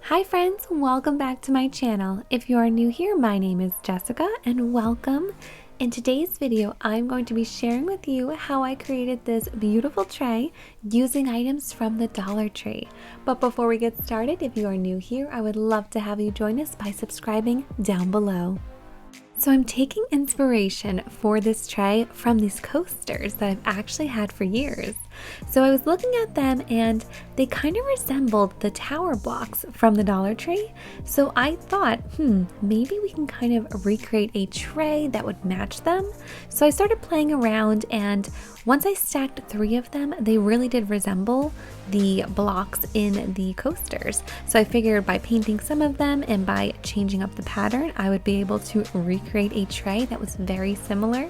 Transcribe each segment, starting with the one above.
Hi friends, welcome back to my channel. If you are new here, my name is Jessica and welcome. In today's video, I'm going to be sharing with you how I created this beautiful tray using items from the Dollar Tree. But before we get started, if you are new here, I would love to have you join us by subscribing down below. So I'm taking inspiration for this tray from these coasters that I've actually had for years. So I was looking at them and they kind of resembled the tower blocks from the Dollar Tree. So I thought, maybe we can kind of recreate a tray that would match them. So I started playing around, and once I stacked 3 of them, they really did resemble the blocks in the coasters. So I figured by painting some of them and by changing up the pattern, I would be able to recreate a tray that was very similar.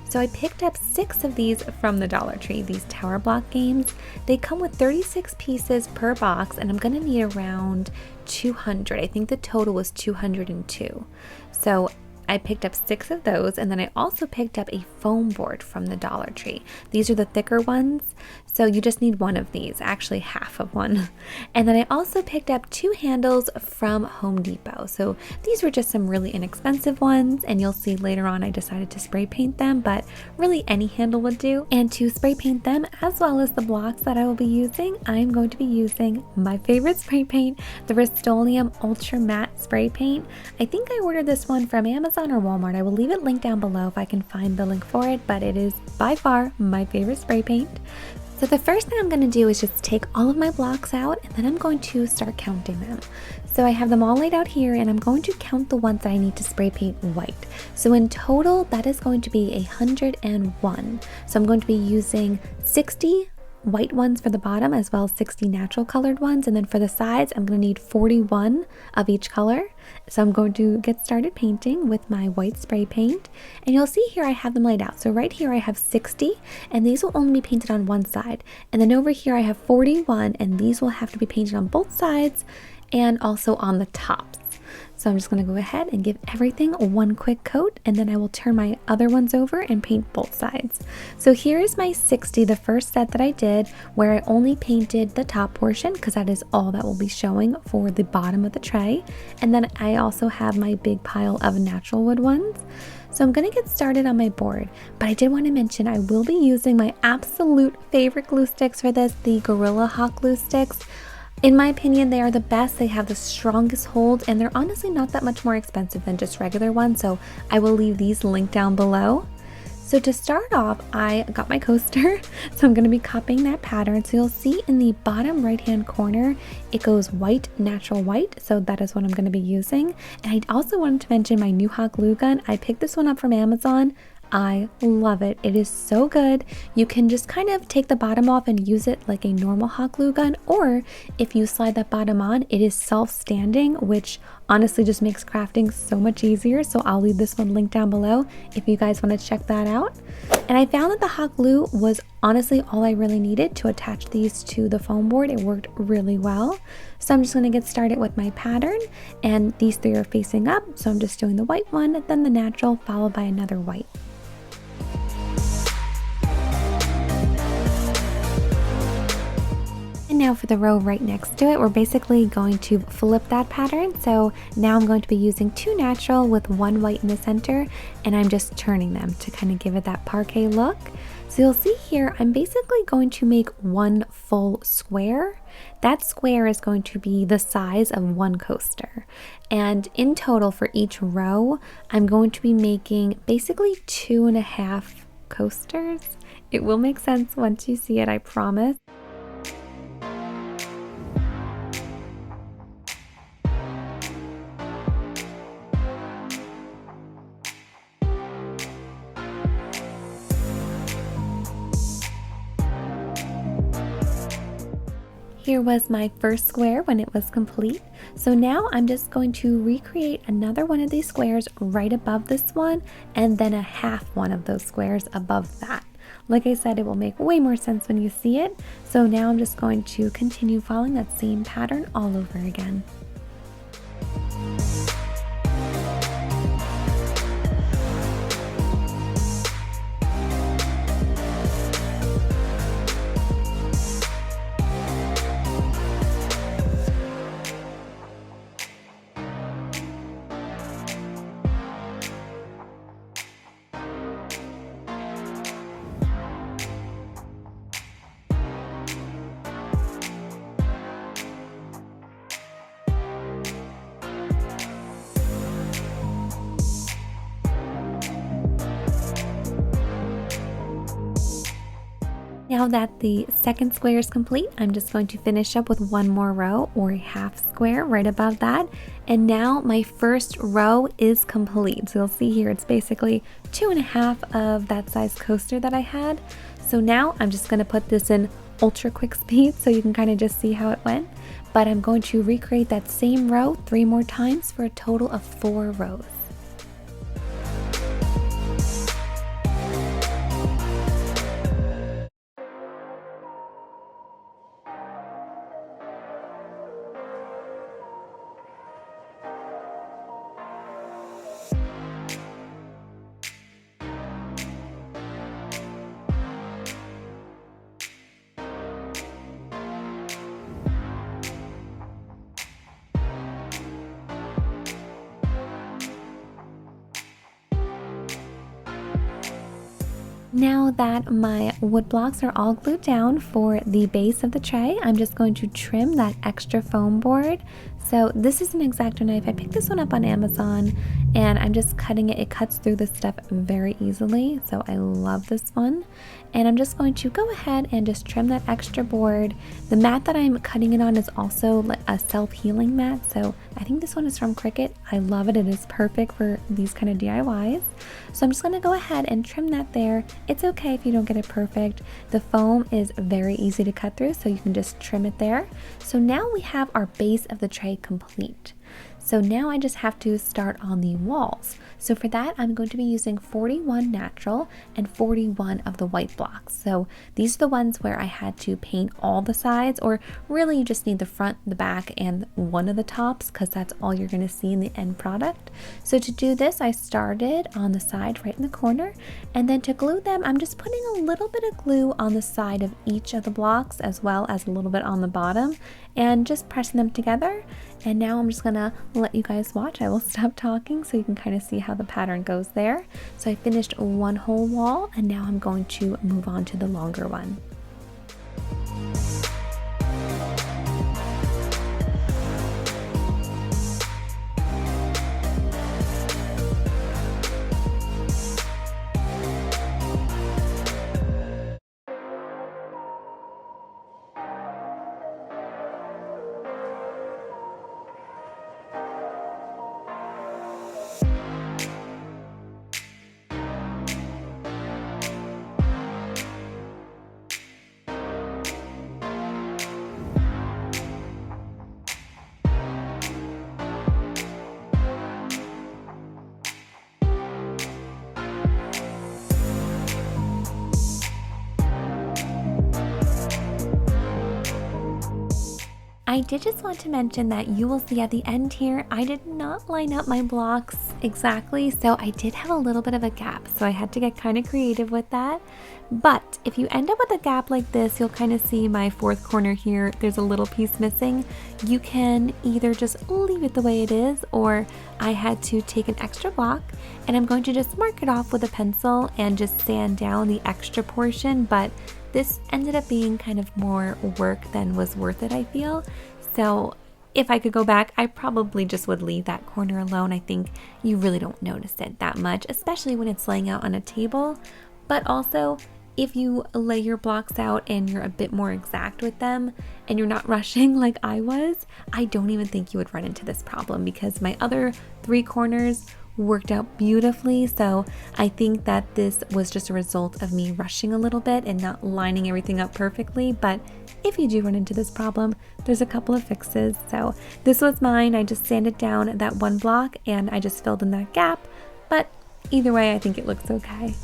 So I picked up 6 of these from the Dollar Tree, these tower block games. They come with 36 pieces per box, and I'm gonna need around 200. I think the total was 202. So I picked up 6 of those, and then I also picked up a foam board from the Dollar Tree. These are the thicker ones, so you just need one of these, actually half of one. And then I also picked up 2 handles from Home Depot. So these were just some really inexpensive ones, and you'll see later on I decided to spray paint them, but really any handle would do. And to spray paint them, as well as the blocks that I will be using, I'm going to be using my favorite spray paint, the Rust-Oleum Ultra Matte Spray Paint. I think I ordered this one from Amazon or Walmart. I will leave it linked down below if I can find the link for it, but it is by far my favorite spray paint. So the first thing I'm going to do is just take all of my blocks out, and then I'm going to start counting them. So I have them all laid out here, and I'm going to count the ones that I need to spray paint white. So in total, that is going to be 101. So I'm going to be using 60 white ones for the bottom, as well as 60 natural colored ones, and then for the sides I'm going to need 41 of each color. So I'm going to get started painting with my white spray paint, and you'll see here I have them laid out. So right here I have 60, and these will only be painted on one side, and then over here I have 41, and these will have to be painted on both sides and also on the tops. So I'm just going to go ahead and give everything one quick coat, and then I will turn my other ones over and paint both sides. So here is my 60, the first set that I did, where I only painted the top portion because that is all that will be showing for the bottom of the tray. And then I also have my big pile of natural wood ones. So I'm going to get started on my board, but I did want to mention I will be using my absolute favorite glue sticks for this, the Gorilla Hot Glue Sticks. In my opinion, they are the best. They have the strongest hold, and they're honestly not that much more expensive than just regular ones, so I will leave these linked down below. So to start off, I got my coaster, so I'm going to be copying that pattern. So you'll see in the bottom right hand corner, it goes white, natural white, so that is what I'm going to be using. And I also wanted to mention my new hot glue gun. I picked this one up from Amazon. I love it. It is so good. You can just kind of take the bottom off and use it like a normal hot glue gun, or if you slide that bottom on, it is self-standing, which honestly just makes crafting so much easier. So I'll leave this one linked down below if you guys want to check that out. And I found that the hot glue was honestly all I really needed to attach these to the foam board. It worked really well. So I'm just going to get started with my pattern, and these 3 are facing up. So I'm just doing the white one, then the natural, followed by another white. And now for the row right next to it, we're basically going to flip that pattern. So now I'm going to be using 2 natural with 1 white in the center, and I'm just turning them to kind of give it that parquet look. So you'll see here, I'm basically going to make 1 full square. That square is going to be the size of 1 coaster. And in total for each row, I'm going to be making basically 2.5 coasters. It will make sense once you see it, I promise. Here was my first square when it was complete. So now I'm just going to recreate another one of these squares right above this one, and then a half one of those squares above that. Like I said, it will make way more sense when you see it. So now I'm just going to continue following that same pattern all over again. Now that the second square is complete, I'm just going to finish up with one more row or a half square right above that. And now my first row is complete. So you'll see here it's basically 2.5 of that size coaster that I had. So now I'm just going to put this in ultra quick speed so you can kind of just see how it went. But I'm going to recreate that same row 3 more times for a total of 4 rows. Now that my wood blocks are all glued down for the base of the tray, I'm just going to trim that extra foam board. So this is an X-Acto knife. I picked this one up on Amazon and I'm just cutting it. It cuts through this stuff very easily. So I love this one. And I'm just going to go ahead and just trim that extra board. The mat that I'm cutting it on is also a self-healing mat. So I think this one is from Cricut. I love it. It is perfect for these kind of DIYs. So I'm just going to go ahead and trim that there. It's okay if you don't get it perfect. The foam is very easy to cut through, so you can just trim it there. So now we have our base of the tray complete. So now I just have to start on the walls. So for that, I'm going to be using 41 natural and 41 of the white blocks. So these are the ones where I had to paint all the sides, or really you just need the front, the back, and one of the tops, because that's all you're going to see in the end product. So to do this, I started on the side right in the corner, and then to glue them, I'm just putting a little bit of glue on the side of each of the blocks, as well as a little bit on the bottom, and just pressing them together. And now I'm just gonna let you guys watch. I will stop talking so you can kind of see how the pattern goes there. So I finished one whole wall, and now I'm going to move on to the longer one. I did just want to mention that you will see at the end here, I did not line up my blocks exactly, so I did have a little bit of a gap, so I had to get kind of creative with that. But if you end up with a gap like this, you'll kind of see my fourth corner here, there's a little piece missing. You can either just leave it the way it is, or I had to take an extra block and I'm going to just mark it off with a pencil and just sand down the extra portion, but this ended up being kind of more work than was worth it, I feel. So if I could go back, I probably just would leave that corner alone. I think you really don't notice it that much, especially when it's laying out on a table. But also, if you lay your blocks out and you're a bit more exact with them and you're not rushing like I was, I don't even think you would run into this problem, because my other 3 corners worked out beautifully. So I think that this was just a result of me rushing a little bit and not lining everything up perfectly. But if you do run into this problem, there's a couple of fixes. So this was mine. I just sanded down that one block and I just filled in that gap. But either way, I think it looks okay.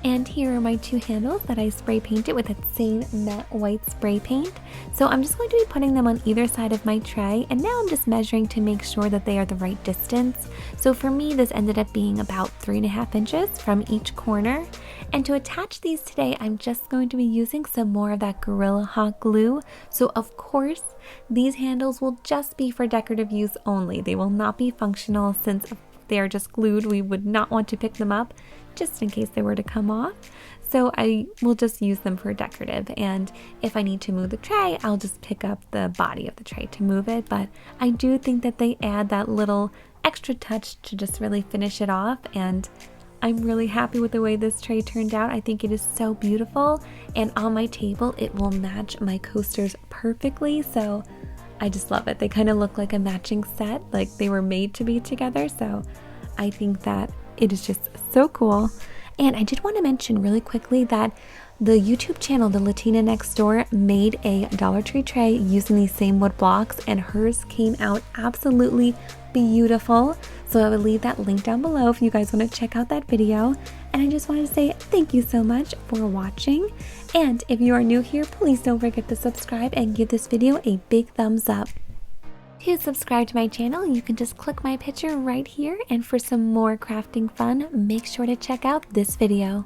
And here are my 2 handles that I spray painted with that same matte white spray paint. So I'm just going to be putting them on either side of my tray, and now I'm just measuring to make sure that they are the right distance. So for me, this ended up being about 3.5 inches from each corner. And to attach these today, I'm just going to be using some more of that Gorilla Hot Glue. So of course, these handles will just be for decorative use only. They will not be functional, since they are just glued. We would not want to pick them up just in case they were to come off. So I will just use them for decorative, and if I need to move the tray, I'll just pick up the body of the tray to move it. But I do think that they add that little extra touch to just really finish it off, and I'm really happy with the way this tray turned out. I think it is so beautiful, and on my table it will match my coasters perfectly, so I just love it. They kind of look like a matching set, like they were made to be together, so I think that it is just so cool. And I did want to mention really quickly that the YouTube channel, The Latina Next Door, made a Dollar Tree tray using these same wood blocks, and hers came out absolutely beautiful. So I will leave that link down below if you guys want to check out that video. And I just wanted to say thank you so much for watching. And if you are new here, please don't forget to subscribe and give this video a big thumbs up. To subscribe to my channel, you can just click my picture right here. And for some more crafting fun, make sure to check out this video.